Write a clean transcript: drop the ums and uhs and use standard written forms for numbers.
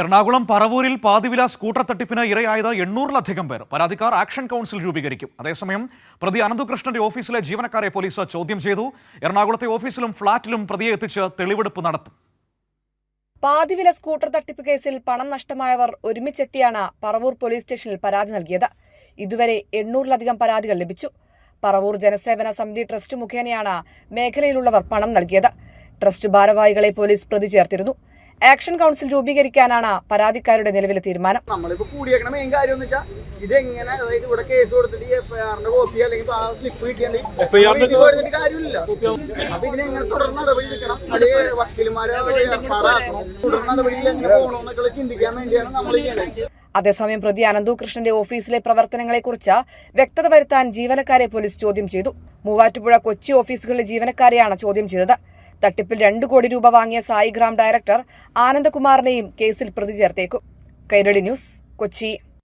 Ernakulam പറവൂരിൽ പാതിവില scooter തട്ടിപ്പിന് ഇരയായത് 800-ലധികം പേർ. പരാതിക്കാർ action council രൂപീകരിക്കും. അതേസമയം പ്രതി അനന്തകൃഷ്ണന്റെ ഓഫീസിലെ ജീവനക്കാരെ പോലീസ് ചോദ്യം ചെയ്തു. എറണാകുളത്തെ ഓഫീസിലും ഫ്ളാറ്റിലും പ്രതിയെ എത്തിച്ച് തെളിവെടുപ്പ് നടത്തും. പാതിവില സ്കൂട്ടർ തട്ടിപ്പ് കേസിൽ പണം നഷ്ടമായവർ ഒരുമിച്ചെത്തിയാണ് പറവൂർ പോലീസ് സ്റ്റേഷനിൽ പരാതി നൽകിയത്. ഇതുവരെ 800-ലധികം പരാതികൾ ലഭിച്ചു. പറവൂർ ജനസേവന സമിതി ട്രസ്റ്റ് മുഖേനയാണ് മേഖലയിലുള്ളവർ പണം നൽകിയത്. ട്രസ്റ്റ് ഭാരവാഹികളെ പോലീസ് പ്രതി ചേർത്തിരുന്നു. ആക്ഷൻ കൗൺസിൽ രൂപീകരിക്കാനാണ് പരാതിക്കാരുടെ നിലവിലെ തീരുമാനം. നമ്മളിപ്പോ കൂടിയേക്കണ മെയിൻ കാര്യം എന്ന് വെച്ചാൽ ഇതെങ്ങനെ, അതായത് ഇവിടെ കേസ് കൊടുത്തിട്ട് എഫ്ഐആറിന്റെ കോപ്പി അല്ലെങ്കിൽ ആ സ്ലിപ്പ് കിട്ടിയാൽ കാര്യമില്ല. അപ്പൊ ഇതിനെങ്ങനെ തുടർ നടപടി എടുക്കണം, അല്ലെങ്കിൽ വക്കീൽമാരെ തുടർ നടപടിയിൽ എങ്ങനെ പോകണമെന്നൊക്കെ ചിന്തിക്കാൻ വേണ്ടിയാണ് നമ്മൾ ചെയ്യുന്നത്. അതേസമയം പ്രതി അനന്തകൃഷ്ണന്റെ ഓഫീസിലെ പ്രവർത്തനങ്ങളെക്കുറിച്ച് വ്യക്തത വരുത്താൻ ജീവനക്കാരെ പോലീസ് ചോദ്യം ചെയ്തു. മൂവാറ്റുപുഴ, കൊച്ചി ഓഫീസുകളിലെ ജീവനക്കാരെയാണ് ചോദ്യം ചെയ്തത്. തട്ടിപ്പിൽ 2 കോടി രൂപ വാങ്ങിയ സായിഗ്രാം ഡയറക്ടർ ആനന്ദകുമാറിനെയും കേസിൽ പ്രതി ചേർത്തേക്കും. കൈരളി ന്യൂസ്, കൊച്ചി.